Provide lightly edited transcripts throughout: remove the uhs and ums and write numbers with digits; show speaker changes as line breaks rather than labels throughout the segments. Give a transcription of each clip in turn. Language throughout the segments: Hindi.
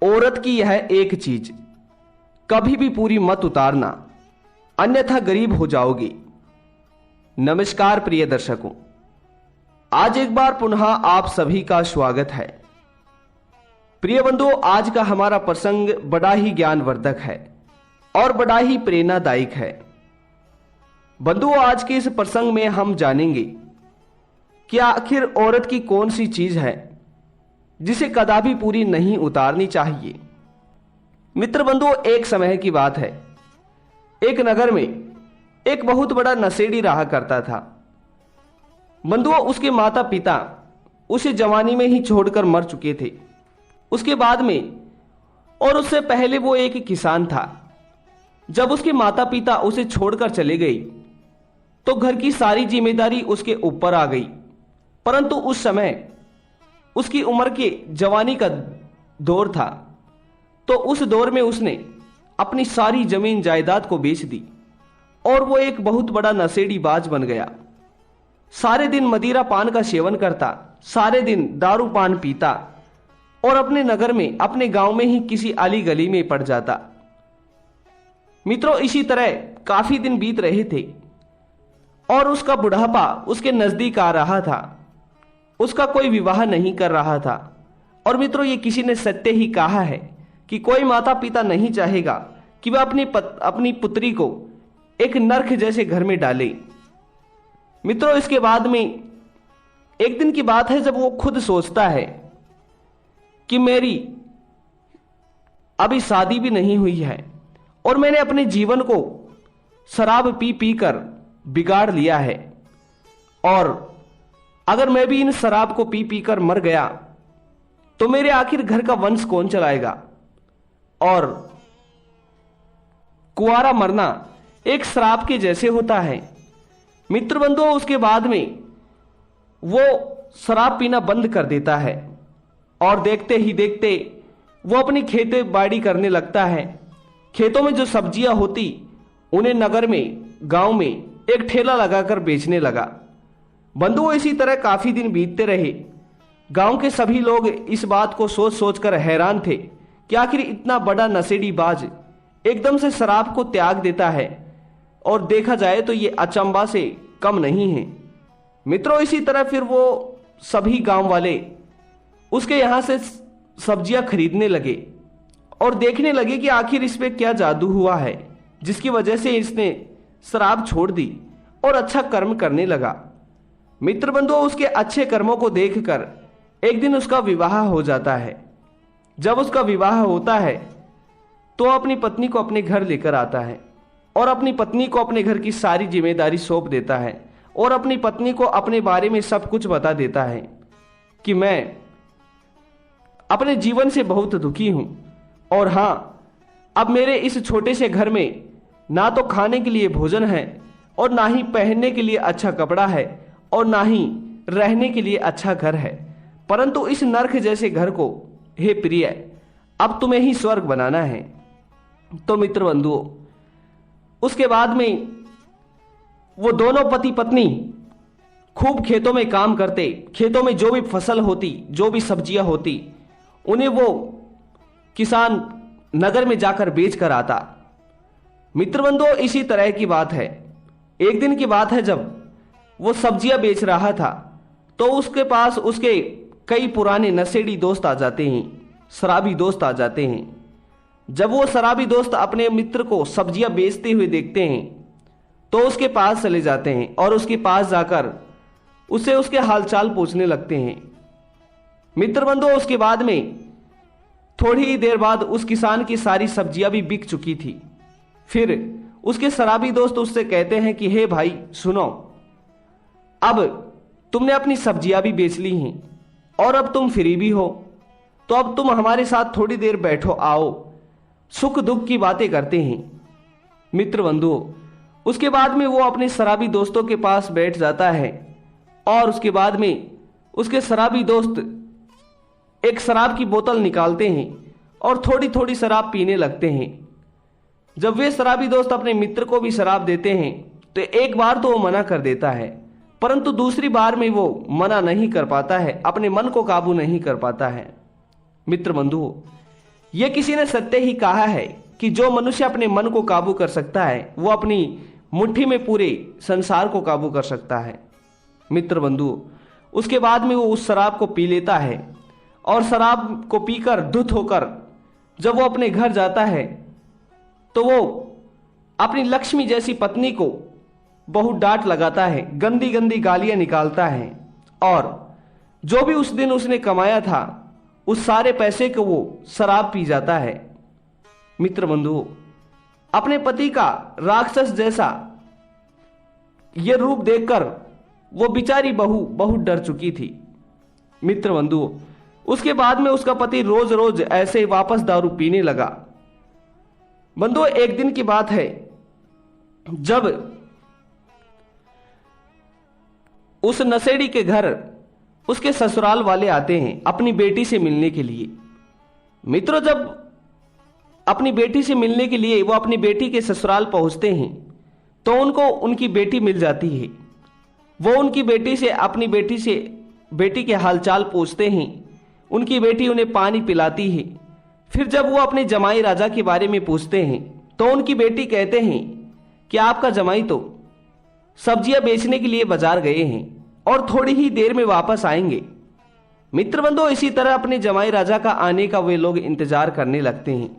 औरत की यह एक चीज कभी भी पूरी मत उतारना, अन्यथा गरीब हो जाओगी। नमस्कार प्रिय दर्शकों, आज एक बार पुनः आप सभी का स्वागत है। प्रिय बंधुओं, आज का हमारा प्रसंग बड़ा ही ज्ञानवर्धक है और बड़ा ही प्रेरणादायक है। बंधुओं, आज के इस प्रसंग में हम जानेंगे कि आखिर औरत की कौन सी चीज है जिसे कदापि पूरी नहीं उतारनी चाहिए। मित्र बंधुओं, एक समय की बात है, एक नगर में एक बहुत बड़ा नशेड़ी रहा करता था। बंधुओं, उसके माता पिता उसे जवानी में ही छोड़कर मर चुके थे। उसके बाद में और उससे पहले वो एक किसान था। जब उसके माता पिता उसे छोड़कर चले गए तो घर की सारी जिम्मेदारी उसके ऊपर आ गई। परंतु उस समय उसकी उम्र के जवानी का दौर था, तो उस दौर में उसने अपनी सारी जमीन जायदाद को बेच दी और वो एक बहुत बड़ा नशेड़ी बाज बन गया। सारे दिन मदिरा पान का सेवन करता, सारे दिन दारू पान पीता और अपने नगर में, अपने गांव में ही किसी अली गली में पड़ जाता। मित्रों, इसी तरह काफी दिन बीत रहे थे और उसका बुढ़ापा उसके नजदीक आ रहा था। उसका कोई विवाह नहीं कर रहा था। और मित्रों, ये किसी ने सत्य ही कहा है कि कोई माता पिता नहीं चाहेगा कि वह अपनी पुत्री को एक नरक जैसे घर में डाले। मित्रों, इसके बाद में एक दिन की बात है जब वो खुद सोचता है कि मेरी अभी शादी भी नहीं हुई है और मैंने अपने जीवन को शराब पी पी कर बिगाड़ लिया है, और अगर मैं भी इन शराब को पी पी कर मर गया तो मेरे आखिर घर का वंश कौन चलाएगा। और कुंवारा मरना एक श्राप के जैसे होता है। मित्र बंधुओं, उसके बाद में वो शराब पीना बंद कर देता है और देखते ही देखते वो अपनी खेती बाड़ी करने लगता है। खेतों में जो सब्जियां होती उन्हें नगर में, गांव में एक ठेला लगाकर बेचने लगा। बंधुओं, इसी तरह काफी दिन बीतते रहे। गांव के सभी लोग इस बात को सोच सोचकर हैरान थे कि आखिर इतना बड़ा नशेड़ी बाज एकदम से शराब को त्याग देता है, और देखा जाए तो ये अचंभा से कम नहीं है। मित्रों, इसी तरह फिर वो सभी गांव वाले उसके यहां से सब्जियां खरीदने लगे और देखने लगे कि आखिर इस पे क्या जादू हुआ है जिसकी वजह से इसने शराब छोड़ दी और अच्छा कर्म करने लगा। मित्र बंधुओं, उसके अच्छे कर्मों को देखकर एक दिन उसका विवाह हो जाता है। जब उसका विवाह होता है तो अपनी पत्नी को अपने घर लेकर आता है और अपनी पत्नी को अपने घर की सारी जिम्मेदारी सौंप देता है और अपनी पत्नी को अपने बारे में सब कुछ बता देता है कि मैं अपने जीवन से बहुत दुखी हूं, और हां, अब मेरे इस छोटे से घर में ना तो खाने के लिए भोजन है और ना ही पहनने के लिए अच्छा कपड़ा है और ना ही रहने के लिए अच्छा घर है, परंतु इस नरक जैसे घर को, हे प्रिय, अब तुम्हें ही स्वर्ग बनाना है। तो मित्र बंधुओं, उसके बाद में वो दोनों पति पत्नी खूब खेतों में काम करते। खेतों में जो भी फसल होती, जो भी सब्जियां होती, उन्हें वो किसान नगर में जाकर बेच कर आता। मित्र बंधुओं, इसी तरह की बात है, एक दिन की बात है जब वो सब्जियां बेच रहा था तो उसके पास उसके कई पुराने नशेड़ी दोस्त आ जाते हैं, शराबी दोस्त आ जाते हैं। जब वो शराबी दोस्त अपने मित्र को सब्जियां बेचते हुए देखते हैं तो उसके पास चले जाते हैं और उसके पास जाकर उससे उसके हालचाल पूछने लगते हैं। मित्र बंधुओं, उसके बाद में थोड़ी ही देर बाद उस किसान की सारी सब्जियां भी बिक चुकी थी। फिर उसके शराबी दोस्त उससे कहते हैं कि हे भाई सुनो, अब तुमने अपनी सब्जियां भी बेच ली हैं और अब तुम फ्री भी हो, तो अब तुम हमारे साथ थोड़ी देर बैठो, आओ सुख दुख की बातें करते हैं। मित्र बंधुओं, उसके बाद में वो अपने शराबी दोस्तों के पास बैठ जाता है और उसके बाद में उसके शराबी दोस्त एक शराब की बोतल निकालते हैं और थोड़ी थोड़ी शराब पीने लगते हैं। जब वे शराबी दोस्त अपने मित्र को भी शराब देते हैं तो एक बार तो वो मना कर देता है, परंतु दूसरी बार में वो मना नहीं कर पाता है, अपने मन को काबू नहीं कर पाता है। मित्र बंधुओं, यह किसी ने सत्य ही कहा है कि जो मनुष्य अपने मन को काबू कर सकता है वो अपनी मुट्ठी में पूरे संसार को काबू कर सकता है। मित्र बंधु, उसके बाद में वो उस शराब को पी लेता है और शराब को पीकर धुत होकर जब वो अपने घर जाता है तो वो अपनी लक्ष्मी जैसी पत्नी को बहुत डांट लगाता है, गंदी गंदी गालियां निकालता है और जो भी उस दिन उसने कमाया था उस सारे पैसे को वो शराब पी जाता है। मित्र बंधु, अपने पति का राक्षस जैसा यह रूप देखकर वो बेचारी बहू बहुत डर चुकी थी। मित्र बंधु, उसके बाद में उसका पति रोज रोज ऐसे वापस दारू पीने लगा। बंधु, एक दिन की बात है जब उस नशेड़ी के घर उसके ससुराल वाले आते हैं अपनी बेटी से मिलने के लिए। मित्रों, जब अपनी बेटी से मिलने के लिए वो अपनी बेटी के ससुराल पहुंचते हैं तो उनको उनकी बेटी मिल जाती है। वो उनकी बेटी से अपनी बेटी के हालचाल पूछते हैं। उनकी बेटी उन्हें पानी पिलाती है। फिर जब वो अपने जमाई राजा के बारे में पूछते हैं तो उनकी बेटी कहते हैं कि आपका जमाई तो सब्जियां बेचने के लिए बाजार गए हैं और थोड़ी ही देर में वापस आएंगे। मित्र बंधु, इसी तरह अपने जमाई राजा का आने का वे लोग इंतजार करने लगते हैं।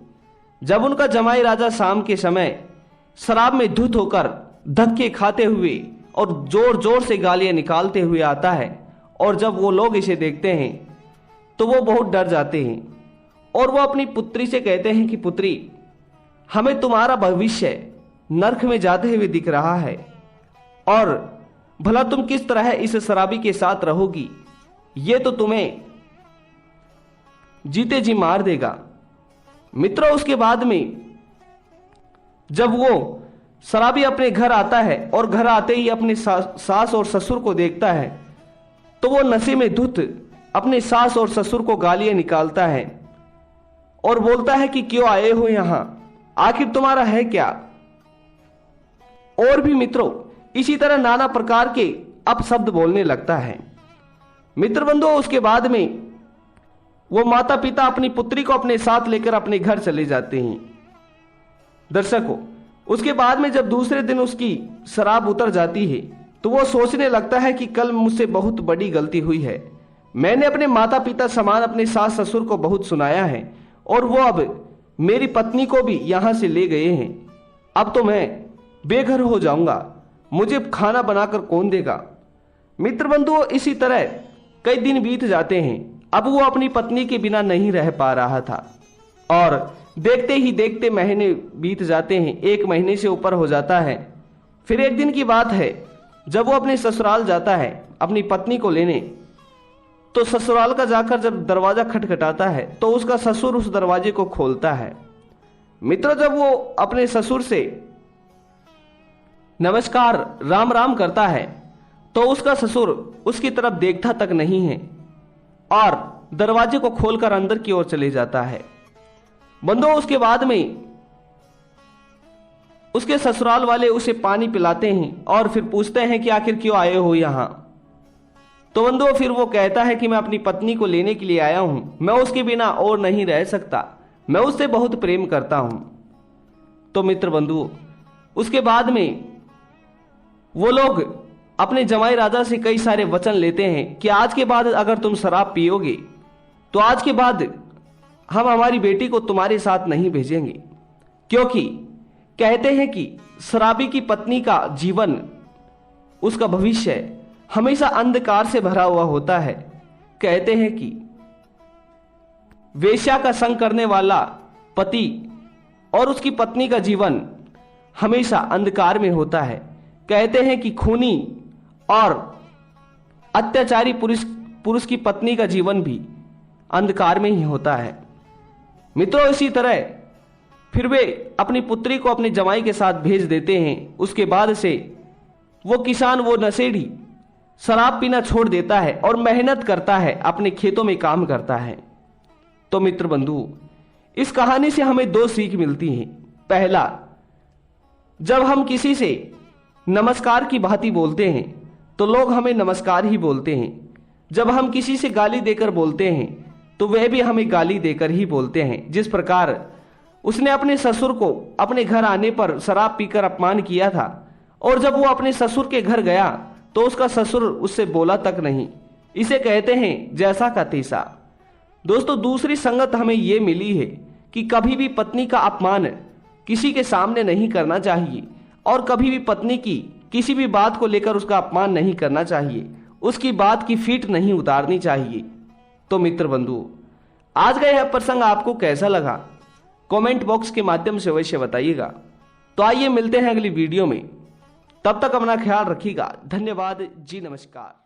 जब उनका जमाई राजा शाम के समय शराब में धुत होकर धक्के खाते हुए और जोर जोर से गालियां निकालते हुए आता है और जब वो लोग इसे देखते हैं तो वो बहुत डर जाते हैं और वो अपनी पुत्री से कहते हैं कि पुत्री, हमें तुम्हारा भविष्य नरक में जाते हुए दिख रहा है और भला तुम किस तरह इस शराबी के साथ रहोगी, ये तो तुम्हें जीते जी मार देगा। मित्रों, उसके बाद में जब वो शराबी अपने घर आता है और घर आते ही अपने सास और ससुर को देखता है तो वो नशे में धुत अपने सास और ससुर को गालियां निकालता है और बोलता है कि क्यों आए हो यहां, आखिर तुम्हारा है क्या। और भी मित्रों, इसी तरह नाना प्रकार के अपशब्द बोलने लगता है। मित्र बंधु, उसके बाद में वो माता पिता अपनी पुत्री को अपने साथ लेकर अपने घर चले जाते हैं। दर्शकों, उसके बाद में जब दूसरे दिन उसकी शराब उतर जाती है तो वो सोचने लगता है कि कल मुझसे बहुत बड़ी गलती हुई है। मैंने अपने माता पिता समान अपने सास ससुर को बहुत सुनाया है और वो अब मेरी पत्नी को भी यहां से ले गए हैं। अब तो मैं बेघर हो जाऊंगा, मुझे खाना बनाकर कौन देगा। मित्र बंधुओं, इसी तरह कई दिन बीत जाते हैं। अब वो अपनी पत्नी के बिना नहीं रह पा रहा था और देखते ही देखते महीने बीत जाते हैं। 1 महीने से ऊपर हो जाता है। फिर एक दिन की बात है जब वो अपने ससुराल जाता है अपनी पत्नी को लेने, तो ससुराल का जाकर जब दरवाजा खटखटाता है तो उसका ससुर उस दरवाजे को खोलता है। मित्रों, जब वो अपने ससुर से नमस्कार राम राम करता है तो उसका ससुर उसकी तरफ देखता तक नहीं है और दरवाजे को खोलकर अंदर की ओर चले जाता है। बंधुओं, उसके बाद में उसके ससुराल वाले उसे पानी पिलाते हैं और फिर पूछते हैं कि आखिर क्यों आए हो यहां। तो बंधुओं, फिर वो कहता है कि मैं अपनी पत्नी को लेने के लिए आया हूं, मैं उसके बिना और नहीं रह सकता, मैं उससे बहुत प्रेम करता हूं। तो मित्र बंधुओं, उसके बाद में वो लोग अपने जमाई राजा से कई सारे वचन लेते हैं कि आज के बाद अगर तुम शराब पियोगे तो आज के बाद हम हमारी बेटी को तुम्हारे साथ नहीं भेजेंगे, क्योंकि कहते हैं कि शराबी की पत्नी का जीवन, उसका भविष्य हमेशा अंधकार से भरा हुआ होता है। कहते हैं कि वेश्या का संग करने वाला पति और उसकी पत्नी का जीवन हमेशा अंधकार में होता है। कहते हैं कि खूनी और अत्याचारी पुरुष की पत्नी का जीवन भी अंधकार में ही होता है। मित्रों, इसी तरह फिर वे अपनी पुत्री को अपने जमाई के साथ भेज देते हैं। उसके बाद से वो किसान, वो नशेड़ी शराब पीना छोड़ देता है और मेहनत करता है, अपने खेतों में काम करता है। तो मित्र बंधु, इस कहानी से हमें 2 सीख मिलती हैं। पहला, जब हम किसी से नमस्कार की भांति बोलते हैं तो लोग हमें नमस्कार ही बोलते हैं। जब हम किसी से गाली देकर बोलते हैं तो वह भी हमें गाली देकर ही बोलते हैं। जिस प्रकार उसने अपने ससुर को अपने घर आने पर शराब पीकर अपमान किया था, और जब वो अपने ससुर के घर गया तो उसका ससुर उससे बोला तक नहीं। इसे कहते हैं जैसा का तैसा। दोस्तों, दूसरी संगत हमें ये मिली है कि कभी भी पत्नी का अपमान किसी के सामने नहीं करना चाहिए, और कभी भी पत्नी की किसी भी बात को लेकर उसका अपमान नहीं करना चाहिए, उसकी बात की फीट नहीं उतारनी चाहिए। तो मित्र बंधुओं, आज का यह प्रसंग आपको कैसा लगा, कमेंट बॉक्स के माध्यम से अवश्य बताइएगा। तो आइए मिलते हैं अगली वीडियो में, तब तक अपना ख्याल रखिएगा। धन्यवाद जी, नमस्कार।